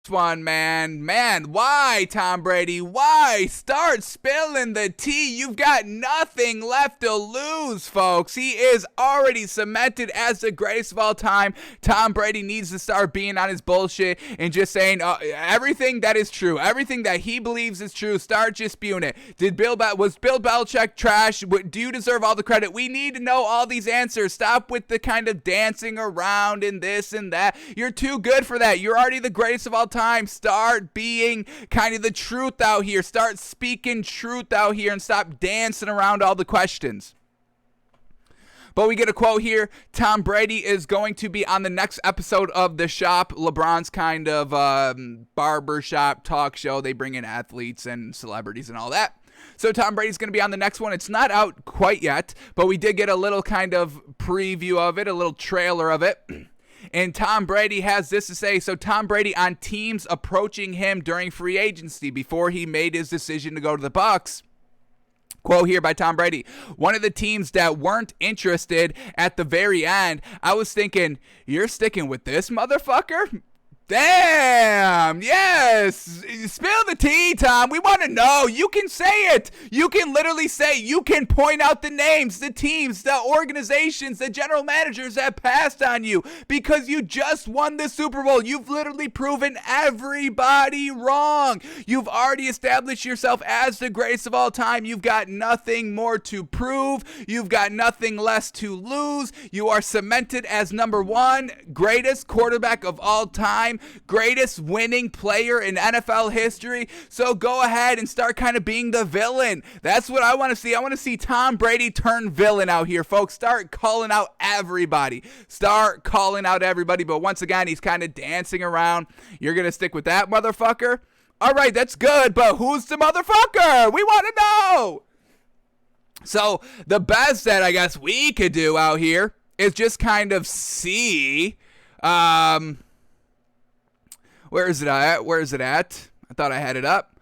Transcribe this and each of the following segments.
next one, man. Man, why, Tom Brady? Why? Start spilling the tea. You've got nothing left to lose, folks. He is already cemented as the greatest of all time. Tom Brady needs to start being on his bullshit and just saying everything that is true, everything that he believes is true. Start just spewing it. Was Bill Belichick trash? Do you deserve all the credit? We need to know all these answers. Stop with the kind of dancing around and this and that. You're too good for that. You're already the greatest of all time. Start being kind of the truth out here. Start speaking truth out here and stop dancing around all the questions. But we get a quote here. Tom Brady is going to be on the next episode of The Shop, LeBron's kind of barbershop talk show. They bring in athletes and celebrities and all that. So Tom Brady's going to be on the next one. It's not out quite yet, but we did get a little kind of preview of it, a little trailer of it. And Tom Brady has this to say. So Tom Brady on teams approaching him during free agency before he made his decision to go to the Bucs. Quote here by Tom Brady. One of the teams that weren't interested at the very end, I was thinking, you're sticking with this motherfucker? Damn, yes. Spill the tea, Tom. We want to know. You can say it. You can literally say, you can point out the names, the teams, the organizations, the general managers that passed on you because you just won the Super Bowl. You've literally proven everybody wrong. You've already established yourself as the greatest of all time. You've got nothing more to prove. You've got nothing less to lose. You are cemented as number one greatest quarterback of all time. Greatest winning player in NFL history. So go ahead and start kind of being the villain. That's what I want to see. I want to see Tom Brady turn villain out here, folks. Start calling out everybody. Start calling out everybody. But once again, he's kind of dancing around. You're going to stick with that motherfucker? All right, that's good. But who's the motherfucker? We want to know. So the best that I guess we could do out here is just kind of see... Where is it at? I thought I had it up.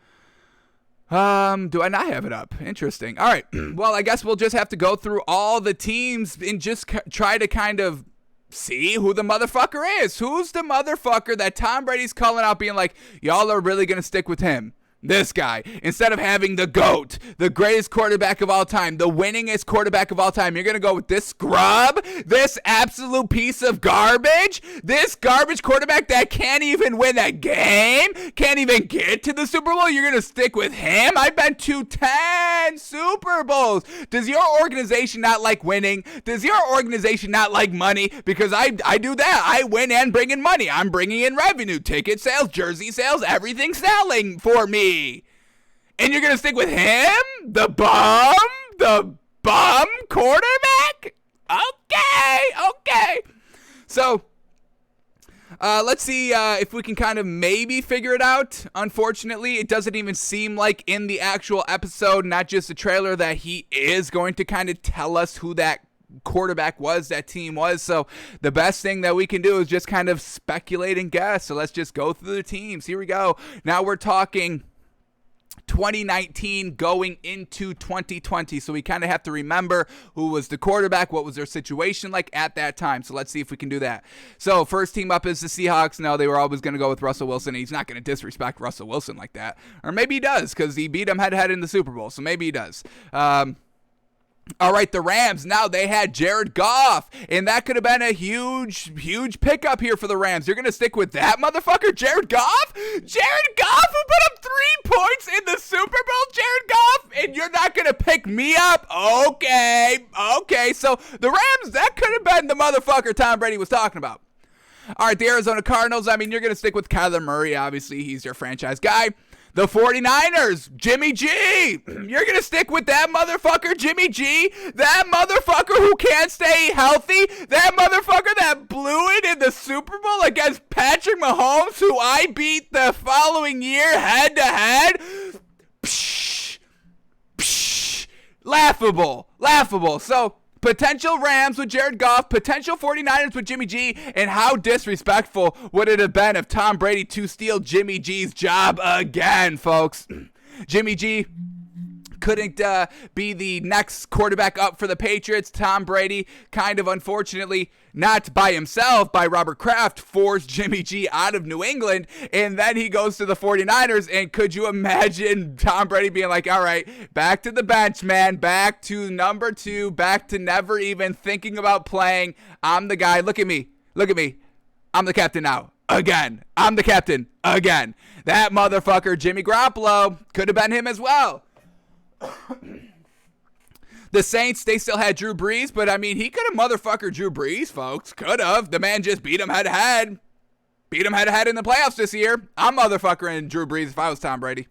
Do I not have it up? Interesting. All right. Well, I guess we'll just have to go through all the teams and just try to kind of see who the motherfucker is. Who's the motherfucker that Tom Brady's calling out being like, y'all are really going to stick with him? This guy, instead of having the GOAT, the greatest quarterback of all time, the winningest quarterback of all time, you're going to go with this scrub, this absolute piece of garbage, this garbage quarterback that can't even win a game, can't even get to the Super Bowl. You're going to stick with him? I've been to 10 Super Bowls. Does your organization not like winning? Does your organization not like money? Because I do that. I win and bring in money. I'm bringing in revenue, ticket sales, jersey sales, everything's selling for me. And you're going to stick with him? The bum quarterback? Okay. So, let's see if we can kind of maybe figure it out. Unfortunately, it doesn't even seem like in the actual episode, not just the trailer, that he is going to kind of tell us who that quarterback was, that team was. So the best thing that we can do is just kind of speculate and guess. So let's just go through the teams. Here we go. Now we're talking 2019 going into 2020. So we kind of have to remember who was the quarterback, what was their situation like at that time. So let's see if we can do that. So first team up is the Seahawks. No, they were always going to go with Russell Wilson. He's not going to disrespect Russell Wilson like that. Or maybe he does because he beat him head-to-head in the Super Bowl. So maybe he does. All right, the Rams, now they had Jared Goff, and that could have been a huge pickup here for the Rams. You're going to stick with that motherfucker, Jared Goff? Jared Goff, who put up 3 points in the Super Bowl, Jared Goff, and you're not going to pick me up? Okay, so the Rams, that could have been the motherfucker Tom Brady was talking about. All right, the Arizona Cardinals, I mean, you're going to stick with Kyler Murray. Obviously, he's your franchise guy. The 49ers, Jimmy G. You're going to stick with that motherfucker, Jimmy G? That motherfucker who can't stay healthy? That motherfucker that blew it in the Super Bowl against Patrick Mahomes, who I beat the following year head-to-head? Laughable. So, potential Rams with Jared Goff, potential 49ers with Jimmy G, and how disrespectful would it have been if Tom Brady to steal Jimmy G's job again, folks? Jimmy G couldn't be the next quarterback up for the Patriots. Tom Brady kind of unfortunately not by himself, by Robert Kraft, forced Jimmy G out of New England, and then he goes to the 49ers, and could you imagine Tom Brady being like, all right, back to the bench, man, back to number 2, back to never even thinking about playing. I'm the guy. Look at me. I'm the captain now. Again. I'm the captain. Again. That motherfucker, Jimmy Garoppolo, could have been him as well. The Saints, they still had Drew Brees, but I mean, he could have motherfucker Drew Brees, folks. Could have. The man just beat him head to head. Beat him head to head in the playoffs this year. I'm motherfuckering Drew Brees if I was Tom Brady.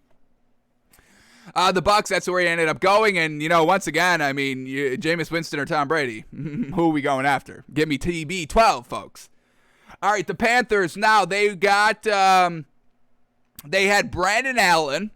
The Bucs, that's where he ended up going. And, you know, once again, I mean, Jameis Winston or Tom Brady. Who are we going after? Give me TB12, folks. All right, the Panthers, now they got, they had Brandon Allen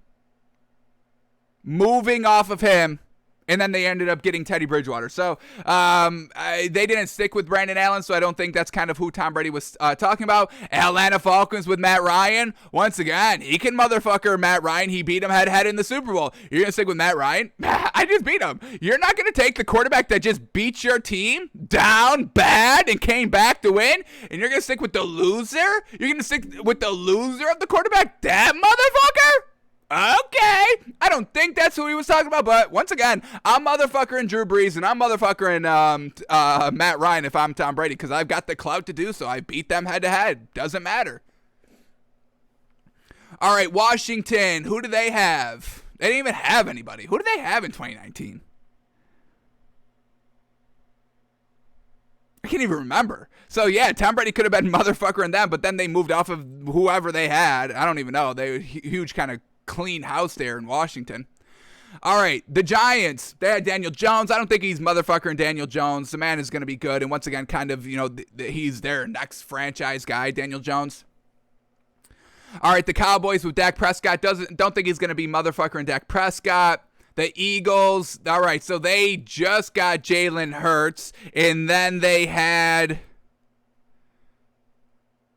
moving off of him. And then they ended up getting Teddy Bridgewater. So they didn't stick with Brandon Allen, so I don't think that's kind of who Tom Brady was talking about. Atlanta Falcons with Matt Ryan. Once again, he can motherfucker Matt Ryan. He beat him head-to-head in the Super Bowl. You're going to stick with Matt Ryan? I just beat him. You're not going to take the quarterback that just beat your team down bad and came back to win? And you're going to stick with the loser? You're going to stick with the loser of the quarterback? That motherfucker? Okay, I don't think that's who he was talking about, but once again, I'm motherfuckering Drew Brees, and I'm motherfuckering Matt Ryan if I'm Tom Brady, because I've got the clout to do so. I beat them head-to-head. Doesn't matter. All right, Washington, who do they have? They didn't even have anybody. Who do they have in 2019? I can't even remember. So, yeah, Tom Brady could have been motherfuckering them, but then they moved off of whoever they had. I don't even know. They were huge kind of clean house there in Washington. All right, the Giants, they had Daniel Jones. I don't think he's motherfucking Daniel Jones. The man is going to be good. And once again, kind of, you know, he's their next franchise guy, Daniel Jones. All right, the Cowboys with Dak Prescott. Don't think he's going to be motherfucking Dak Prescott. The Eagles, all right, so they just got Jalen Hurts. And then they had...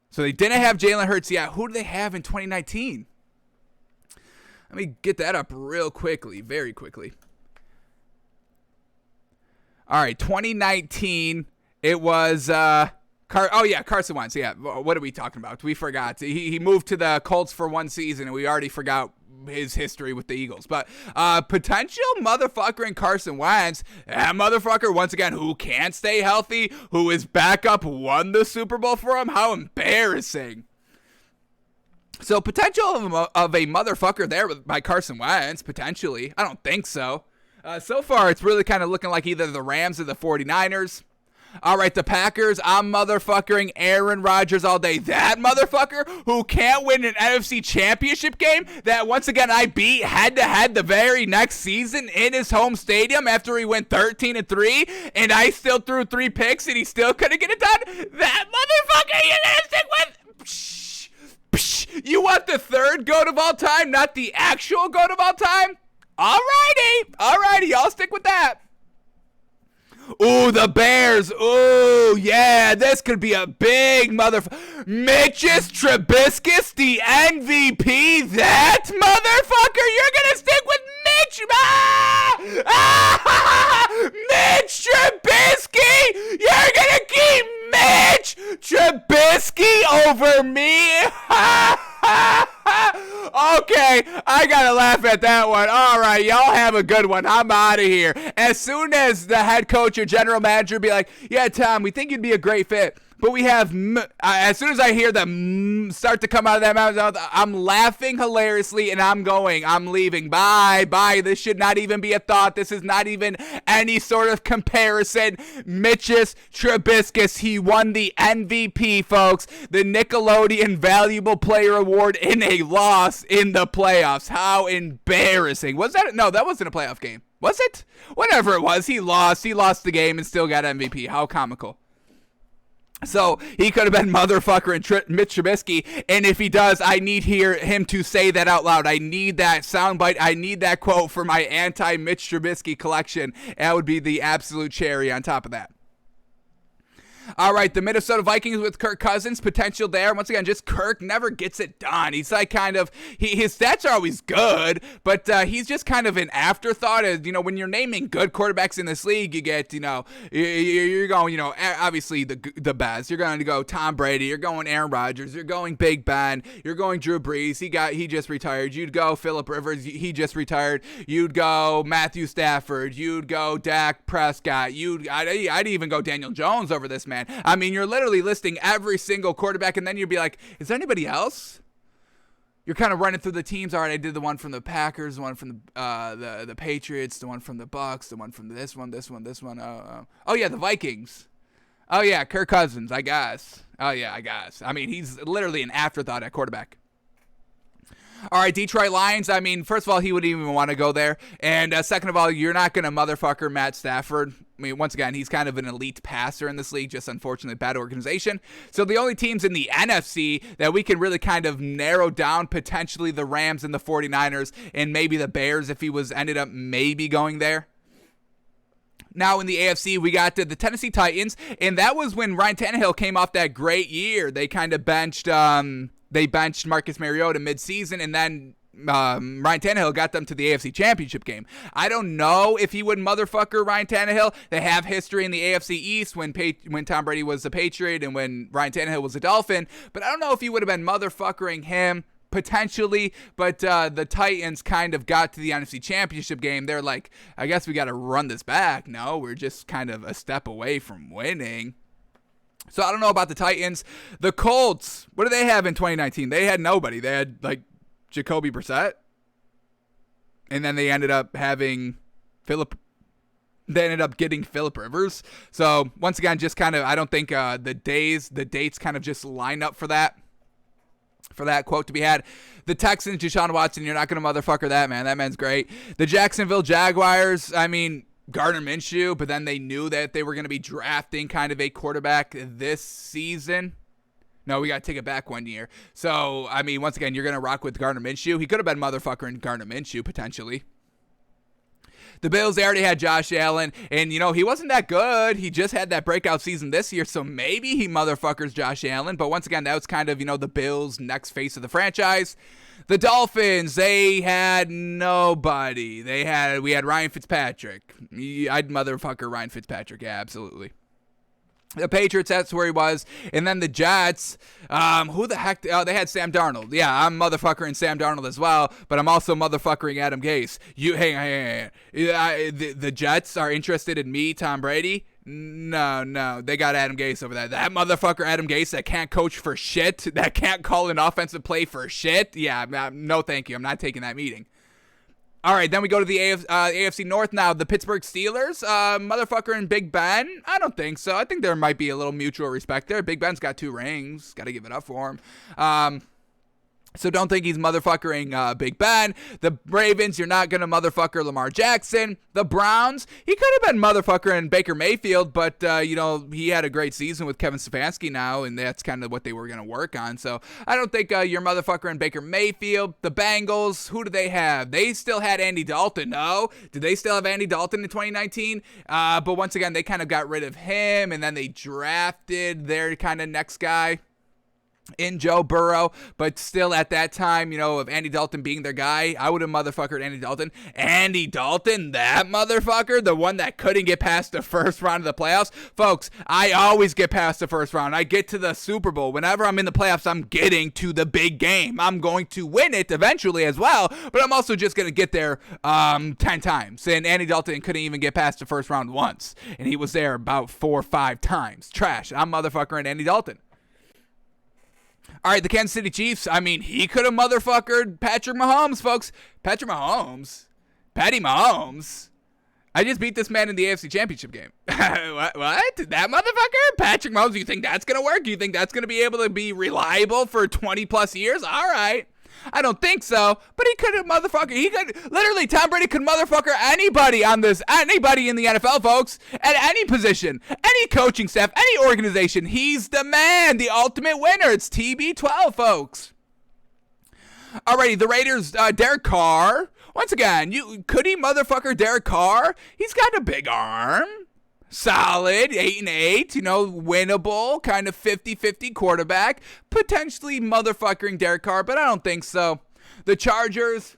So they didn't have Jalen Hurts yet. Who do they have in 2019? Let me get that up real quickly, very quickly. All right, 2019, it was, Carson Wentz. Yeah, what are we talking about? We forgot. He moved to the Colts for one season, and we already forgot his history with the Eagles. But potential motherfucker in Carson Wentz, that motherfucker, once again, who can't stay healthy, who is backup, won the Super Bowl for him. How embarrassing. So potential of a motherfucker there by Carson Wentz, potentially. I don't think so. So far, it's really kind of looking like either the Rams or the 49ers. All right, the Packers, I'm motherfuckering Aaron Rodgers all day. That motherfucker who can't win an NFC championship game that, once again, I beat head-to-head the very next season in his home stadium after he went 13-3, and I still threw 3 picks, and he still couldn't get it done. That motherfucker you're going to stick with... Psh. You want the third GOAT of all time, not the actual GOAT of all time? Alrighty, y'all stick with that. Ooh, the Bears. Ooh, yeah, this could be a big motherfucker. Mitch's Trubisky, the MVP. That motherfucker, you're going to stick with Mitch. Mitch Trubisky. You're going to keep Mitch Trubisky over me. Okay, I gotta laugh at that one. All right, y'all have a good one. I'm out of here. As soon as the head coach or general manager be like, yeah, Tom, we think you'd be a great fit, but we have, as soon as I hear the start to come out of that mouth, I'm laughing hilariously, and I'm leaving. Bye. This should not even be a thought. This is not even any sort of comparison. Mitch's Trubisky, he won the MVP, folks. The Nickelodeon Valuable Player Award in a loss in the playoffs. How embarrassing. Was that? No, that wasn't a playoff game. Was it? Whatever it was, he lost. He lost the game and still got MVP. How comical. So he could have been motherfucker and Mitch Trubisky, and if he does, I need him to say that out loud. I need that soundbite. I need that quote for my anti-Mitch Trubisky collection. That would be the absolute cherry on top of that. All right, the Minnesota Vikings with Kirk Cousins, potential there. Once again, just Kirk never gets it done. He's like kind of, his stats are always good, but he's just kind of an afterthought. As, when you're naming good quarterbacks in this league, you get, you're going, obviously the best. You're going to go Tom Brady. You're going Aaron Rodgers. You're going Big Ben. You're going Drew Brees. He just retired. You'd go Phillip Rivers. He just retired. You'd go Matthew Stafford. You'd go Dak Prescott. I'd even go Daniel Jones over this man. I mean, you're literally listing every single quarterback, and then you'd be like, is there anybody else? You're kind of running through the teams. All right, I did the one from the Packers, the one from the Patriots, the one from the Bucks, the one from this one. Oh yeah, the Vikings. Oh yeah, Kirk Cousins, I guess. Oh yeah, I guess. I mean, he's literally an afterthought at quarterback. All right, Detroit Lions. I mean, first of all, he wouldn't even want to go there. And second of all, you're not going to motherfucker Matt Stafford. I mean, once again, he's kind of an elite passer in this league, just unfortunately bad organization. So the only teams in the NFC that we can really kind of narrow down, potentially the Rams and the 49ers, and maybe the Bears if he ended up maybe going there. Now in the AFC, we got the Tennessee Titans, and that was when Ryan Tannehill came off that great year. They kind of benched Marcus Mariota mid-season, and then Ryan Tannehill got them to the AFC Championship game. I don't know if he would motherfucker Ryan Tannehill. They have history in the AFC East when Tom Brady was a Patriot and when Ryan Tannehill was a Dolphin, but I don't know if he would have been motherfuckering him. Potentially, but the Titans kind of got to the NFC Championship game. They're like, I guess we got to run this back. No, we're just kind of a step away from winning. So I don't know about the Titans. The Colts, what do they have in 2019? They had nobody. They had like Jacoby Brissett. And then they ended up having They ended up getting Phillip Rivers. So once again, just kind of, I don't think the dates kind of just line up for that quote to be had. The Texans, Deshaun Watson, you're not going to motherfucker that man. That man's great. The Jacksonville Jaguars, I mean, Gardner Minshew, but then they knew that they were going to be drafting kind of a quarterback this season. No, we got to take it back 1 year. So, I mean, once again, you're going to rock with Gardner Minshew. He could have been motherfuckering Gardner Minshew, potentially. The Bills, they already had Josh Allen, and, he wasn't that good. He just had that breakout season this year, so maybe he motherfuckers Josh Allen. But once again, that was kind of, the Bills' next face of the franchise. The Dolphins, they had nobody. We had Ryan Fitzpatrick. I'd motherfucker Ryan Fitzpatrick, yeah, absolutely. The Patriots, that's where he was. And then the Jets, who the heck? Oh, they had Sam Darnold. Yeah, I'm motherfuckering Sam Darnold as well, but I'm also motherfuckering Adam Gase. Hey. The Jets are interested in me, Tom Brady? No. They got Adam Gase over there. That motherfucker Adam Gase that can't coach for shit, that can't call an offensive play for shit? Yeah, no thank you. I'm not taking that meeting. All right, then we go to the AFC North now. The Pittsburgh Steelers, motherfucker and Big Ben? I don't think so. I think there might be a little mutual respect there. Big Ben's got 2 rings. Got to give it up for him. So don't think he's motherfuckering Big Ben. The Ravens, you're not going to motherfucker Lamar Jackson. The Browns, he could have been motherfuckering Baker Mayfield, but, he had a great season with Kevin Stefanski now, and that's kind of what they were going to work on. So I don't think you're motherfuckering Baker Mayfield. The Bengals, who do they have? They still had Andy Dalton, no? Did they still have Andy Dalton in 2019? But once again, they kind of got rid of him, and then they drafted their kind of next guy in Joe Burrow, but still at that time, of Andy Dalton being their guy, I would have motherfuckered Andy Dalton. Andy Dalton, that motherfucker, the one that couldn't get past the first round of the playoffs. Folks, I always get past the first round. I get to the Super Bowl. Whenever I'm in the playoffs, I'm getting to the big game. I'm going to win it eventually as well, but I'm also just going to get there 10 times. And Andy Dalton couldn't even get past the first round once, and he was there about 4 or 5 times. Trash. I'm motherfuckering Andy Dalton. All right, the Kansas City Chiefs, I mean, he could have motherfuckered Patrick Mahomes, folks. Patty Mahomes? I just beat this man in the AFC Championship game. What? That motherfucker? Patrick Mahomes, you think that's going to work? You think that's going to be able to be reliable for 20 plus years? All right. I don't think so, but he could have literally, Tom Brady could motherfucker anybody in the NFL, folks, at any position, any coaching staff, any organization. He's the man, the ultimate winner. It's TB12, folks. Alrighty, the Raiders, Derek Carr. Once again, could he motherfucker Derek Carr? He's got a big arm. solid 8-8, winnable, kind of 50-50 quarterback, potentially motherfuckering Derek Carr, but I don't think so. The Chargers,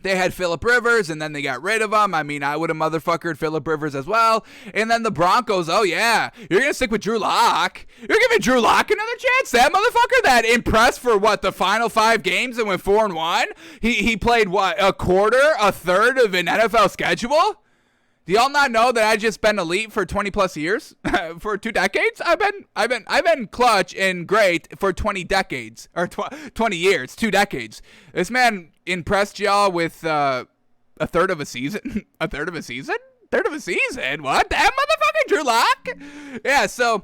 they had Phillip Rivers, and then they got rid of him. I mean, I would have motherfuckered Phillip Rivers as well. And then the Broncos, oh yeah, you're going to stick with Drew Lock. You're giving Drew Lock another chance? That motherfucker that impressed for, the final 5 games and went 4-1? He played, a quarter, a third of an NFL schedule? Do y'all not know that I just been elite for 20 plus years? For 2 decades? I've been clutch and great for 20 decades or 20 years, 2 decades. This man impressed y'all with a third of a season. A third of a season? Third of a season? What? That motherfucker Drew Lock? Yeah, so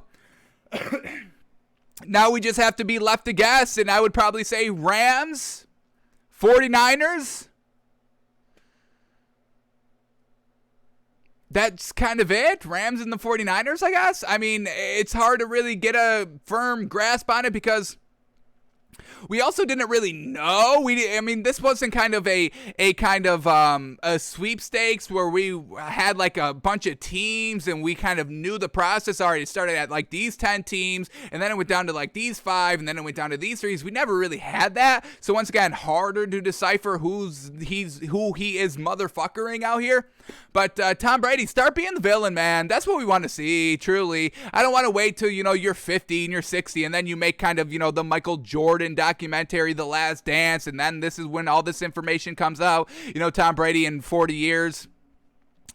now we just have to be left to guess, and I would probably say Rams, 49ers. That's kind of it. Rams and the 49ers, I guess. I mean, it's hard to really get a firm grasp on it because we also didn't really know. This wasn't kind of a sweepstakes where we had like a bunch of teams and we kind of knew the process already. It started at like these 10 teams, and then it went down to like these 5, and then it went down to these 3. We never really had that. So once again, harder to decipher who he is motherfuckering out here. But Tom Brady, start being the villain, man. That's what we want to see, truly. I don't want to wait till, you're 50 and you're 60, and then you make kind of, the Michael Jordan documentary, The Last Dance, and then this is when all this information comes out. Tom Brady in 40 years.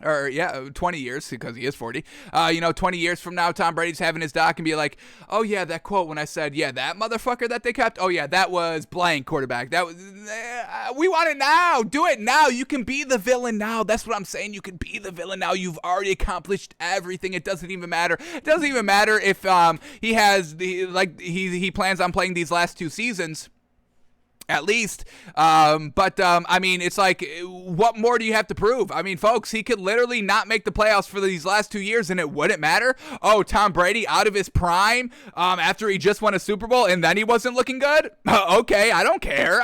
Or, 20 years, because he is 40. 20 years from now, Tom Brady's having his doc and be like, oh, yeah, that quote when I said, yeah, that motherfucker that they kept, oh, yeah, that was blank quarterback. That was, we want it now. Do it now. You can be the villain now. That's what I'm saying. You can be the villain now. You've already accomplished everything. It doesn't even matter. It doesn't even matter if he plans on playing these last 2 seasons. At least, it's like, what more do you have to prove? I mean, folks, he could literally not make the playoffs for these last 2 years, and it wouldn't matter. Oh, Tom Brady out of his prime, after he just won a Super Bowl, and then he wasn't looking good? Okay, I don't care.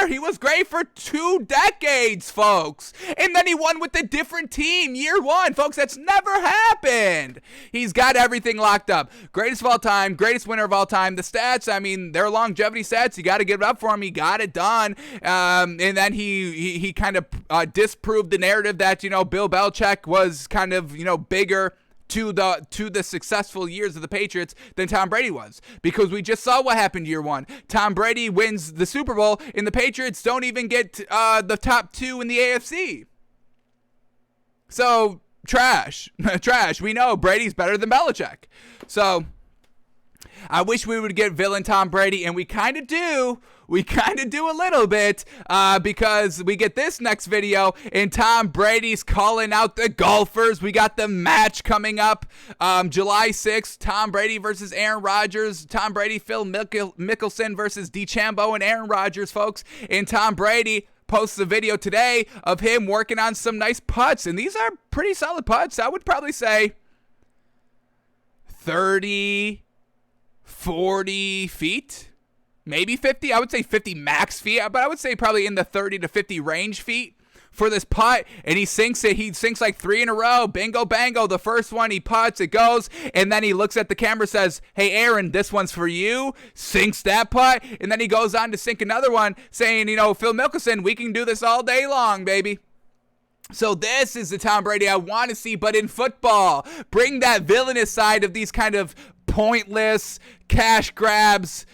He was great for 2 decades, folks, and then he won with a different team, year 1, folks. That's never happened. He's got everything locked up. Greatest of all time, greatest winner of all time. The stats, they're longevity stats. You got to give it up for him. He got it done, and then he kind of disproved the narrative that Bill Belichick was kind of bigger to the successful years of the Patriots than Tom Brady was, because we just saw what happened year 1. Tom Brady wins the Super Bowl, and the Patriots don't even get the top 2 in the AFC. So trash. We know Brady's better than Belichick. So I wish we would get villain Tom Brady, and we kind of do. We kind of do a little bit, because we get this next video, and Tom Brady's calling out the golfers. We got the match coming up, July 6th, Tom Brady versus Aaron Rodgers. Tom Brady, Phil Mickelson versus DeChambeau and Aaron Rodgers, folks. And Tom Brady posts a video today of him working on some nice putts, and these are pretty solid putts. I would probably say 30, 40 feet. Maybe 50. I would say 50 max feet, but I would say probably in the 30 to 50 range feet for this putt. And he sinks it. He sinks like 3 in a row. Bingo, bango. The first one, he putts, it goes. And then he looks at the camera, says, hey, Aaron, this one's for you. Sinks that putt. And then he goes on to sink another one, saying, Phil Mickelson, we can do this all day long, baby. So this is the Tom Brady I want to see, but in football. Bring that villainous side of these kind of pointless cash grabs,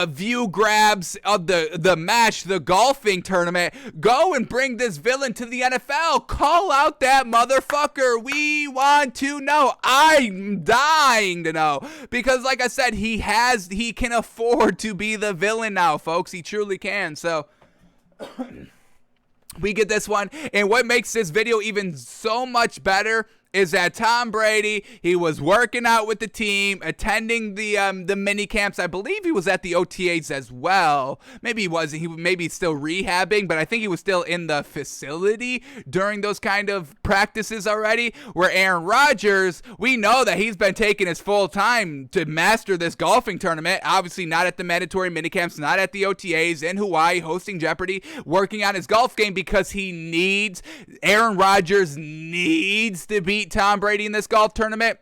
view grabs of the match, the golfing tournament. Go and bring this villain to the NFL. Call out that motherfucker. We want to know. I'm dying to know, because like I said, he can afford to be the villain now, folks. He truly can. So we get this one, and what makes this video even so much better is that Tom Brady, he was working out with the team, attending the mini camps. I believe he was at the OTAs as well. Maybe he wasn't. He maybe still rehabbing, but I think he was still in the facility during those kind of practices already. Where Aaron Rodgers, we know that he's been taking his full time to master this golfing tournament. Obviously not at the mandatory mini camps, not at the OTAs, in Hawaii, hosting Jeopardy, working on his golf game, because Aaron Rodgers needs to beat beat Tom Brady in this golf tournament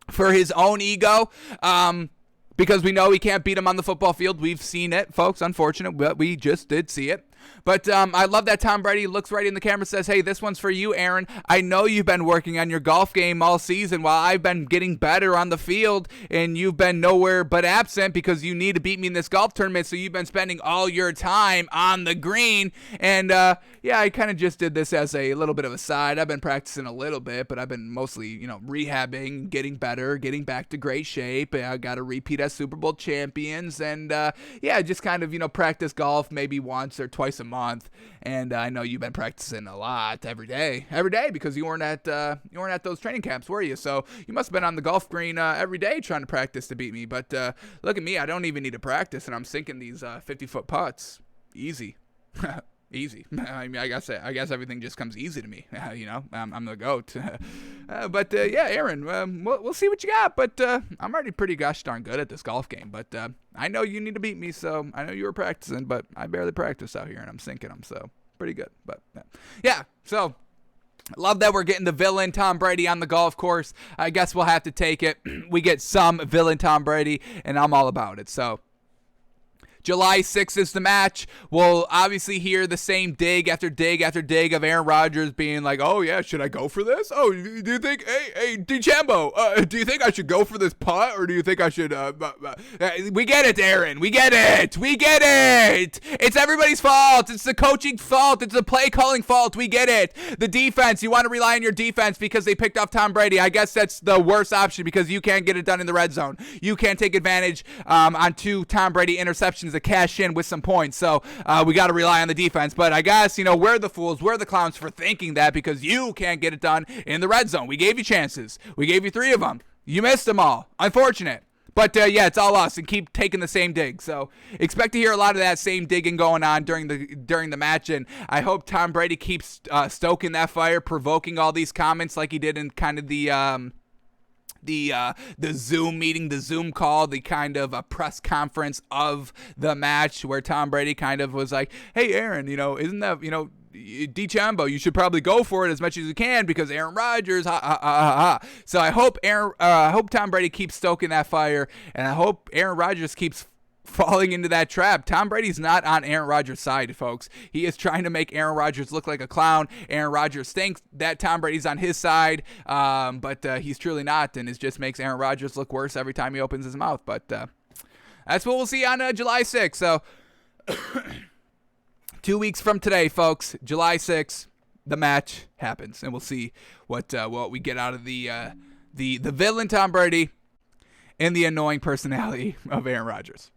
for his own ego. Because we know he can't beat him on the football field. We've seen it, folks. Unfortunate, but we just did see it. But I love that Tom Brady looks right in the camera and says, hey, this one's for you, Aaron. I know you've been working on your golf game all season while I've been getting better on the field, and you've been nowhere but absent because you need to beat me in this golf tournament, so you've been spending all your time on the green. And, yeah, I kind of just did this as a little bit of a side. I've been practicing a little bit, but I've been mostly, rehabbing, getting better, getting back to great shape. I got a repeat as Super Bowl champions, and, yeah, just kind of, practice golf maybe once or twice a month. And I know you've been practicing a lot every day because you weren't at those training camps, were you? So you must have been on the golf green every day trying to practice to beat me. But look at me, I don't even need to practice, and I'm sinking these 50-foot putts easy. Easy. I mean, I guess everything just comes easy to me. I'm the GOAT. But yeah, Aaron, we'll see what you got. But I'm already pretty gosh darn good at this golf game. But I know you need to beat me, so I know you were practicing, but I barely practice out here, and I'm sinking them, so pretty good. But yeah, so love that we're getting the villain Tom Brady on the golf course. I guess we'll have to take it. We get some villain Tom Brady, and I'm all about it. So July 6th is the match. We'll obviously hear the same dig after dig after dig of Aaron Rodgers being like, oh, yeah, should I go for this? Oh, do you think, hey, DeChambeau, do you think I should go for this putt, or do you think I should, we get it, Aaron. We get it. It's everybody's fault. It's the coaching fault. It's the play calling fault. We get it. The defense, you want to rely on your defense because they picked off Tom Brady. I guess that's the worst option because you can't get it done in the red zone. You can't take advantage on 2 Tom Brady interceptions to cash in with some points. So we got to rely on the defense. But I guess, we're the fools, we're the clowns for thinking that because you can't get it done in the red zone. We gave you chances. We gave you 3 of them. You missed them all. Unfortunate. But, yeah, it's all us, and keep taking the same dig. So expect to hear a lot of that same digging going on during the match, and I hope Tom Brady keeps stoking that fire, provoking all these comments like he did in kind of the Zoom meeting, the Zoom call, the kind of a press conference of the match where Tom Brady kind of was like, hey, Aaron, isn't that, DeChambeau, you should probably go for it as much as you can because Aaron Rodgers, So I hope Tom Brady keeps stoking that fire, and I hope Aaron Rodgers keeps falling into that trap. Tom Brady's not on Aaron Rodgers' side, folks. He is trying to make Aaron Rodgers look like a clown. Aaron Rodgers thinks that Tom Brady's on his side, but he's truly not, and it just makes Aaron Rodgers look worse every time he opens his mouth. But that's what we'll see on July 6th. So 2 weeks from today, folks, July 6th, the match happens, and we'll see what we get out of the villain Tom Brady and the annoying personality of Aaron Rodgers.